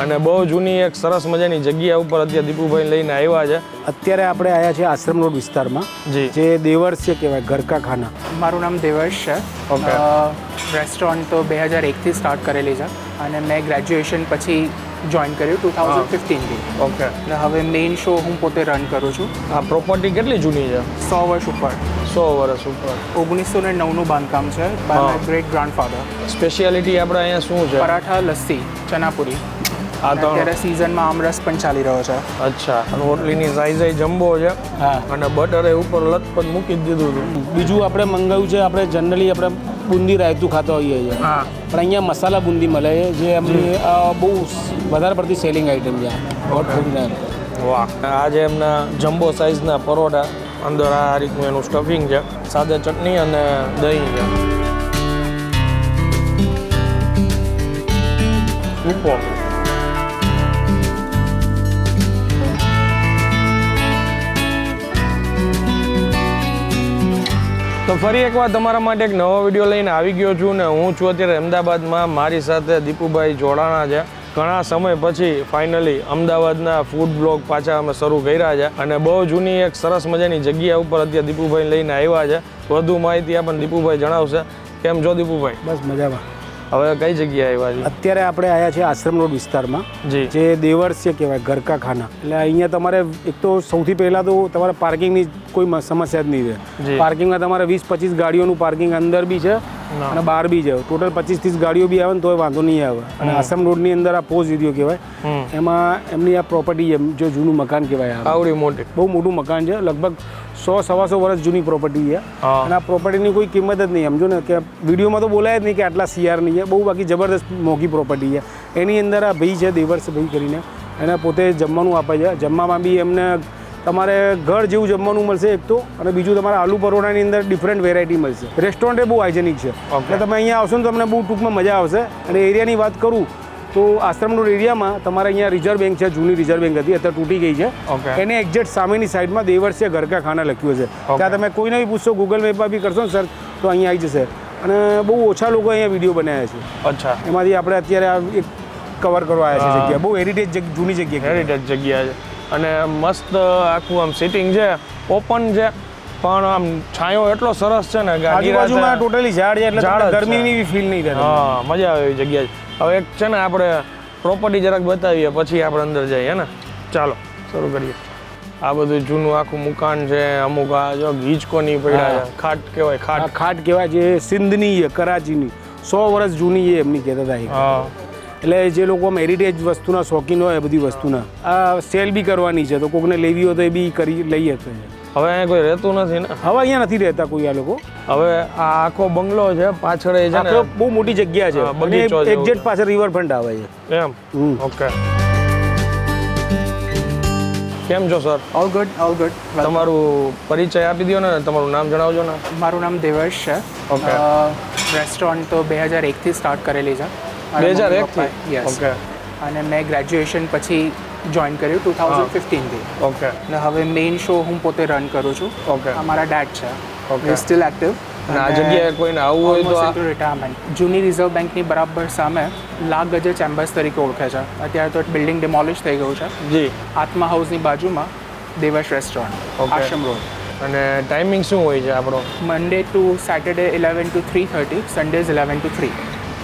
અને બહુ જૂની એક સરસ મજાની જગ્યા ઉપર અત્યારે દીપુભાઈ લઈને આવ્યા છે. અત્યારે આપણે આવ્યા છે આશ્રમ રોડ વિસ્તારમાં, જે દેવર્ષ છે કહેવાય, ઘરકા ખાના. મારું નામ દેવર્ષ છે. ઓકે. રેસ્ટોરન્ટ તો 2001થી સ્ટાર્ટ કરેલી છે અને મેં ગ્રેજ્યુએશન પછી જોઈન કર્યું 2015થી. ઓકે. અને હવે મેઇન શો હું પોતે રન કરું છું. આ પ્રોપર્ટી કેટલી જૂની છે? 100 વર્ષ ઉપર. 100 વર્ષ ઉપર. 1909નું બાંધકામ છે by my great grandfather. Speciality આપણે અહીંયા શું છે? પરાઠા, લસ્સી, ચનાપુરી. આ તો અત્યારે સિઝનમાં આમરસ પણ ચાલી રહ્યો છે. અચ્છા. રોટલીની સાઈઝ જમ્બો છે અને બટરે ઉપર લથપથ મૂકી જ દીધું હતું. બીજું આપણે મંગાવ્યું છે, આપણે જનરલી આપણે બુંદી રાયતું ખાતા હોઈએ છીએ, પણ અહીંયા મસાલા બુંદી મળે છે, જે એમની બહુ વધારે પડતી સેલિંગ આઈટમ છે. વાહ. આ જે એમના જમ્બો સાઈઝના પરોઠા, અંદર આ રીતનું એનું સ્ટફિંગ છે, સાદે ચટણી અને દહીં છે. ઉપર તો ફરી એકવાર તમારા માટે એક નવો વિડીયો લઈને આવી ગયો છું ને હું છું અત્યારે અમદાવાદમાં. મારી સાથે દીપુભાઈ જોડાણા છે. ઘણા સમય પછી ફાઇનલી અમદાવાદના ફૂડ બ્લોગ પાછા અમે શરૂ કર્યા છે અને બહુ જૂની એક સરસ મજાની જગ્યા ઉપર અત્યારે દીપુભાઈ લઈને આવ્યા છે. વધુ માહિતી આપણને દીપુભાઈ જણાવશે. કેમ છો દીપુભાઈ? બસ મજામાં. હવે કઈ જગ્યાએ આવ્યા છે? અત્યારે આપણે આવ્યા છે આશ્રમ રોડ વિસ્તારમાં, જે દેવર્ષ છે કહેવાય, ઘરકા ખાના. એટલે અહીંયા તમારે એક તો સૌથી પહેલાં તો તમારે પાર્કિંગની કોઈ સમસ્યા જ નહીં રહે. પાર્કિંગમાં તમારે 20-25 ગાડીઓનું પાર્કિંગ અંદર બી છે અને બહાર બી છે. ટોટલ 25-30 ગાડીઓ બી આવે ને તોય વાંધો નહીં આવે. અને આશ્રમ રોડની અંદર આ પોઝ એરિયો કહેવાય, એમાં એમની આ પ્રોપર્ટી છે, જો જૂનું મકાન કહેવાય. આવડી મોટી, બહુ મોટું મકાન છે, લગભગ 100-125 વર્ષ જૂની પ્રોપર્ટી છે. અને આ પ્રોપર્ટીની કોઈ કિંમત જ નહીં. સમજો ને કે વિડીયોમાં તો બોલાય જ નહીં કે આટલા CR ની છે. બહુ બાકી જબરદસ્ત મોંઘી પ્રોપર્ટી છે. એની અંદર આ ભાઈ છે દેવર્ષ ભાઈ કરીને, એને પોતે જમવાનું આપે છે. જમવામાં બી એમને તમારે ઘર જેવું જમવાનું મળશે એક તો, અને બીજું તમારે આલુ પરોઠાની અંદર ડિફરન્ટ વેરાયટી મળશે. રેસ્ટોરન્ટ બહુ હાઇજેનિક છે, એટલે તમે અહીંયા આવશો ને તમને બહુ ટૂંકમાં મજા આવશે. અને એરિયાની વાત કરું તો આશ્રમ રોડ એરિયામાં તમારે અહીંયા રિઝર્વ બેંક છે, જૂની રિઝર્વ બેંક હતી, અત્યારે તૂટી ગઈ છે. એને એક્ઝેક્ટ સામેની સાઈડમાં દેવર્ષ ઘરકા ખાના લખ્યું છે. ત્યાં તમે કોઈને બી પૂછશો, ગૂગલ મેપમાં બી કરશો ને સર તો અહીંયા આવી જશે. અને બહુ ઓછા લોકો અહીંયા વિડીયો બનાવ્યા છે. અચ્છા. એમાંથી આપણે અત્યારે આ એક કવર કરવા આવ્યા છે જગ્યા. બહુ હેરિટેજ જૂની જગ્યા, હેરિટેજ જગ્યા છે. અને મસ્ત આખું આમ સિટિંગ છે, ઓપન છે, પણ આમ છાંયો એટલો સરસ છે ને. આજુબાજુમાં ટોટલી ઝાડ છે, એટલે ગરમીની બી ફીલ નહીં થાય. હા, મજા આવે એવી જગ્યા છે. હવે એક છે ને આપણે પ્રોપર્ટી જરાક બતાવીએ પછી આપણે અંદર જઈએ ને. ચાલો શરૂ કરીએ. આ બધું જૂનું આખું મકાન છે. અમુક આ જો ગીચકોની પડ્યા છે, ખાટ કહેવાય. ખાટ કહેવાય, જે સિંધની છે, કરાચીની 100 વર્ષ જૂની છે એમની કહેતા હતા. એટલે જે લોકો હેરિટેજ વસ્તુના શોખીન હોય, બધી વસ્તુના આ સેલ બી કરવાની છે, તો કોઈને લેવી હોય તો એ બી કરી લઈ શકે. હવે અહીંયા કોઈ રહેતું નથી ને? હવે અહીંયા નથી રહેતા કોઈ આ લોકો. હવે આ આખો બંગલો છે, પાછળ છે ને બહુ મોટી જગ્યા છે, બગીચો છે, એક્ઝેક્ટ પાછળ રિવરફ્રન્ટ આવે છે એમ. ઓકે. કેમ છો sir? All good, all good. તમારું પરિચય આપી દો ને, તમારું નામ જણાવજો ને. મારું નામ દેવર્ષ છે. ઓકે. રેસ્ટોરન્ટ તો 2001થી સ્ટાર્ટ કરેલી છે. 2001થી? યસ. ઓકે. અને મેં ગ્રેજ્યુએશન પછી જોઈન કર્યું 2015થી. ઓકે. અને હવે મેઇન શો હું પોતે રન કરું છું. ઓકે. અમારા ડેડ છે. ઓકે. Steel active. અને આ જગ્યાએ કોઈને આવવું હોય તો રિટાયરમેન્ટ. જૂની રિઝર્વ બેંકની બરાબર સામે લાખ ગજે ચેમ્બર્સ તરીકે ઓળખે છે. અત્યારે તો બિલ્ડિંગ ડિમોલિશ થઈ ગયું છે. જી. આત્મા હાઉસની બાજુમાં દેવર્ષ રેસ્ટોરન્ટ, આશ્રમ રોડ. અને ટાઈમિંગ શું હોય છે આપણો? Monday to Saturday 11 to 3:30, Sundays 11 to 3.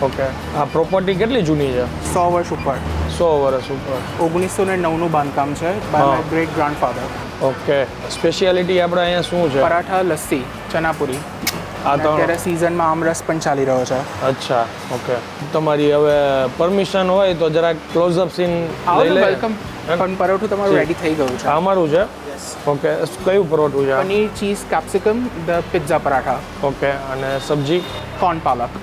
Okay. આ પ્રોપર્ટી કેટલી જૂની છે? 100 વર્ષ ઉપર. 100 વર્ષ ઉપર. 1909નું બાંધકામ છે by my great grandfather. Okay. Speciality આપણે અહીંયા શું છે? પરાઠા, લસ્સી, ચનાપુરી. આ તો અત્યારે સિઝનમાં આમરસ પણ ચાલી રહ્યો છે. અચ્છા. ઓકે. તમારી હવે પરમિશન હોય તો જરાક ક્લોઝઅપ સીન લઈ લે. વેલકમ. પણ પરોઠું તમારું રેડી થઈ ગયું છે. અમારું છે. ઓકે. કયું પરોઠું છે? Paneer, cheese, capsicum, the pizza paratha. Okay. અને સબ્જી? કોર્ન પાલક.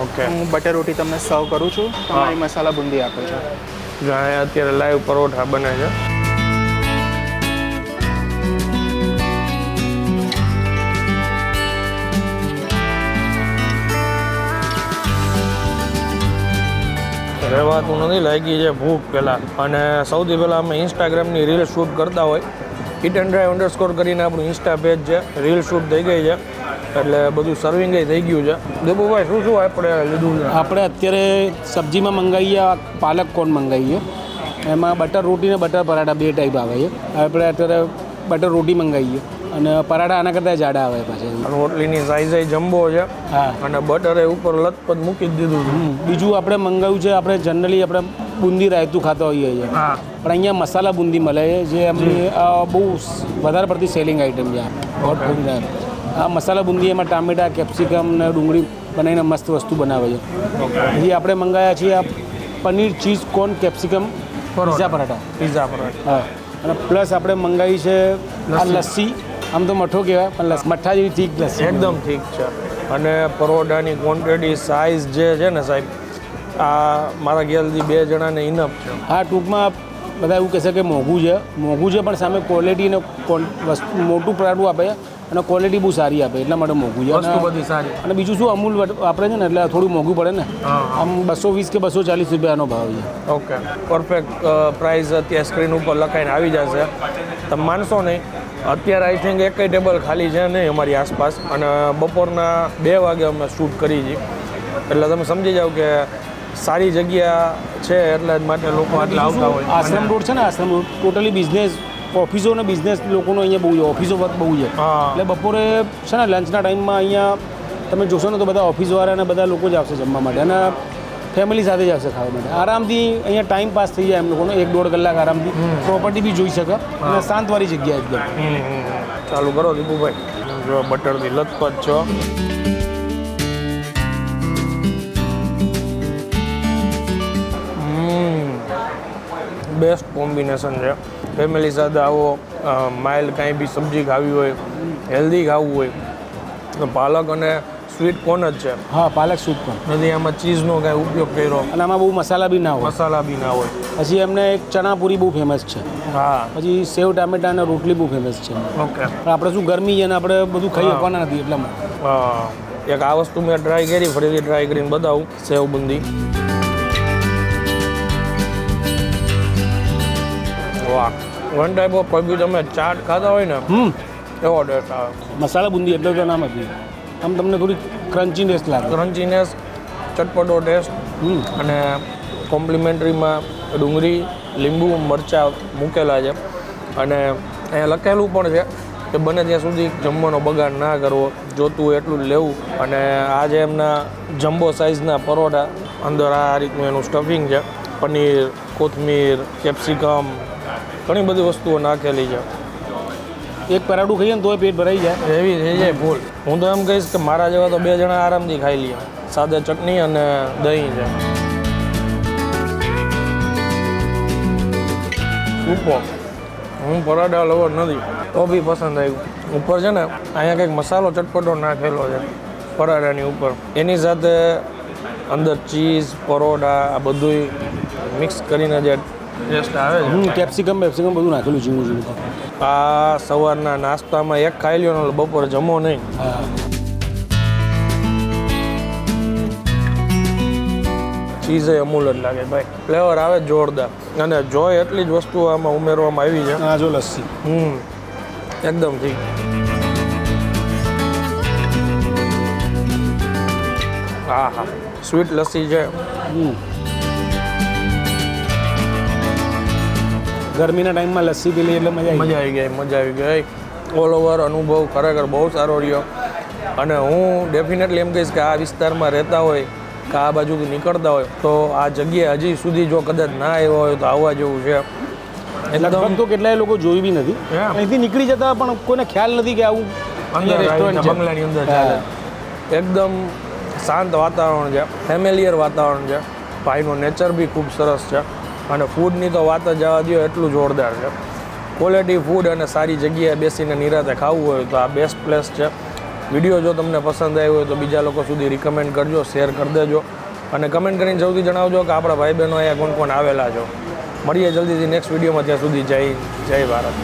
ઓકે. હું બટર રોટી તમને સર્વ કરું છું. તમારી મસાલા બુંદી આપે છે. જો અહીંયા અત્યારે લાઈવ પરોઠા બને છે. રહેવાતું નથી, લાગી છે ભૂખ પહેલાં. અને સૌથી પહેલાં અમે ઇન્સ્ટાગ્રામની રીલ શૂટ કરતા હોય. eat&drive_ કરીને આપણું ઇન્સ્ટા પેજ છે, રીલ શૂટ થઈ ગઈ છે, એટલે બધું સર્વિંગ થઈ ગયું છે. દેબુભાઈ શું શું આપણે લીધું છે? આપણે અત્યારે સબ્જીમાં મંગાવીએ પાલક કોર્ન મંગાવીએ, એમાં બટર રોટી ને બટર પરાઠા 2 ટાઈપ આવે છે. આપણે અત્યારે બટર રોટી મંગાવીએ અને પરાઠા આના કરતાં જાડા આવે પાછા. રોટલીની સાઈઝ જમ્બો છે હા. અને બટરે ઉપર લથપથ મૂકી જ દીધું છે. બીજું આપણે મંગાવ્યું છે, આપણે જનરલી આપણે બુંદી રાયતું ખાતા હોઈએ છીએ, હા. પણ અહીંયા મસાલા બુંદી મળે છે જે એમની બહુ વધારે પડતી સેલિંગ આઈટમ છે. આ મસાલા બુંદી એમાં ટામેટા, કેપ્સિકમ ને ડુંગળી બનાવીને મસ્ત વસ્તુ બનાવે છે. હજી આપણે મંગાવ્યા છીએ આ paneer cheese corn capsicum pizza paratha. હા. અને પ્લસ આપણે મંગાવી છે આ લસ્સી. આમ તો મઠો કહેવાય પણ મઠ્ઠા જેવી થીક લસ્સી, એકદમ ઠીક છે. અને પરોઠાની ક્વોન્ટિટી સાઇઝ જે છે ને સાહેબ, આ મારા ખ્યાલથી 2 જણાને ઇનફ છે. હા, ટૂંકમાં બધા એવું કહેશે કે મોંઘું છે પણ સામે ક્વોલિટી ને મોટું પરાઠું આપે છે અને ક્વોલિટી બહુ સારી આપે, એટલા માટે મોંઘું છે. વસ્તુ બધી સારી. અને બીજું શું, અમૂલ આપણે છે ને એટલે થોડું મોંઘું પડે ને. આમ 220 કે 240 રૂપિયાનો ભાવ છે. ઓકે, પરફેક્ટ પ્રાઇસ અત્યારે સ્ક્રીન ઉપર લખાઈને આવી જશે. તમે માનશો નહીં, અત્યારે આઈ થિંક એકય ટેબલ ખાલી છે નહીં અમારી આસપાસ, અને બપોરના 2 વાગે અમે શૂટ કરી છીએ, એટલે તમે સમજી જાઓ કે સારી જગ્યા છે, એટલે જ માટે લોકો આટલા આવતા હોય. આશ્રમ રોડ છે ને, આશ્રમ રોડ ટોટલી બિઝનેસ, ઓફિસો ને બિઝનેસ લોકોનો અહીંયા બહુ છે, ઓફિસો વર્ક બહુ છે. એટલે બપોરે છે ને લંચના ટાઈમમાં અહીંયા તમે જોશો ને તો બધા ઓફિસવાળા અને બધા લોકો જ આવશે જમવા માટે, અને ફેમિલી સાથે જ આવશે ખાવા માટે. આરામથી અહીંયા ટાઈમ પાસ થઈ જાય એમ લોકોનો, 1-1.5 કલાક આરામથી પ્રોપર્ટી બી જોઈ શકે અને શાંતવાળી જગ્યા એકદમ. ચાલુ કરો દીપુભાઈ, જો બટરથી લથપથ છો. બેસ્ટ કોમ્બિનેશન છે. ફેમિલી સાથે આવો, માઇલ્ડ કાંઈ બી સબ્જી ખાવી હોય, હેલ્ધી ખાવું હોય તો પાલક અને સ્વીટ કોર્ન જ છે. હા, પાલક સ્વીટ કોર્ન નથી આમાં ચીઝનો કાંઈ ઉપયોગ કર્યો, અને આમાં બહુ મસાલા બી ના હોય. મસાલા બી ના હોય. પછી એમને એક ચણાપુરી બહુ ફેમસ છે. હા. પછી સેવ ટામેટા અને રોટલી બહુ ફેમસ છે. ઓકે. પણ આપણે શું ગરમી છે ને આપણે બધું ખાઈ શકવાના નથી એટલા માટે. એક આ વસ્તુ મેં ટ્રાય કરી, ફરીથી ટ્રાય કરીને બતાવું. સેવ બુંદી, વાહ. વન ટાઈપ ઓફ પબ્યુ તમે ચાટ ખાતા હોય ને એવો ટેસ્ટ આવે. મસાલા બુંદી એટલે તો નામ હતી. આમ તમને થોડી ક્રન્ચીનેસ લાગે, ક્રન્ચીનેસ, ચટપટો ટેસ્ટ, અને કોમ્પ્લિમેન્ટરીમાં ડુંગળી, લીંબુ, મરચાં મૂકેલા છે. અને અહીંયા લખેલું પણ છે કે બને ત્યાં સુધી જમવાનો બગાડ ના કરવો, જોતું હોય એટલું જ લેવું. અને આ જે એમના જમ્બો સાઇઝના પરોઠા, અંદર આ રીતનું એનું સ્ટફિંગ છે, પનીર, કોથમીર, કેપ્સિકમ, ઘણી બધી વસ્તુઓ નાખેલી છે. એક પરાઠું ખાઈએ ને તોય પેટ ભરાઈ જાય એવી થઈ જાય ફૂલ. હું તો એમ કહીશ કે મારા જેવા તો 2 જણા આરામથી ખાઈ લઈએ. સાદા ચટણી અને દહીં છે. ઉપર હું પરાઠા લવર નથી તો બી પસંદ આવ્યું. ઉપર છે ને અહીંયા કંઈક મસાલો ચટપટો નાખેલો છે પરાઠાની ઉપર, એની સાથે અંદર ચીઝ, પરોઠા, આ બધું મિક્સ કરીને જે ટેસ્ટ આવે છે. કેપ્સિકમ બધું નાખેલું ઝીણું ઝીણું. આ સવારના નાસ્તામાં એક ખાઈ લ્યો ને બપોરે જમો નહીં. હા. ચીઝ એ અમૂલ જ લાગે ભાઈ, ફ્લેવર આવે જોરદાર. અને જોઈ એટલી જ વસ્તુઓ આમાં ઉમેરવામાં આવી છે. હા, જો લસ્સી એકદમ ઠીક. હા હા, સ્વીટ લસ્સી છે. ગરમીના ટાઈમમાં લસ્સી પી લઈએ એટલે મજા આવી ગઈ. ઓલ ઓવર અનુભવ ખરેખર બહુ સારો રહ્યો. અને હું ડેફિનેટલી એમ કહીશ કે આ વિસ્તારમાં રહેતા હોય કે આ બાજુથી નીકળતા હોય તો આ જગ્યાએ હજી સુધી જો કદાચ ના આવ્યો હોય તો આવવા જેવું છે. લગભગ તો કેટલાય લોકો જોઈ બી નથી, અહીંથી નીકળી જતા પણ કોઈને ખ્યાલ નથી કે આવું રેસ્ટોરન્ટ છે. બંગલાની અંદર ચાલે. એકદમ શાંત વાતાવરણ છે, ફેમિલિયર વાતાવરણ છે. ભાઈનો નેચર બી ખૂબ સરસ છે. અને ફૂડની તો વાત જ જવા દો, એટલું જોરદાર છે. ક્વોલિટી ફૂડ અને સારી જગ્યાએ બેસીને નિરાતે ખાવું હોય તો આ બેસ્ટ પ્લેસ છે. વિડીયો જો તમને પસંદ આવ્યો હોય તો બીજા લોકો સુધી રિકમેન્ડ કરજો, શેર કરી દેજો, અને કમેન્ટ કરીને સૌથી જણાવજો કે આપણા ભાઈ બહેનો અહીંયા કોણ કોણ આવેલા છો. મળીએ જલ્દીથી નેક્સ્ટ વિડીયોમાં. ત્યાં સુધી જય ભારત.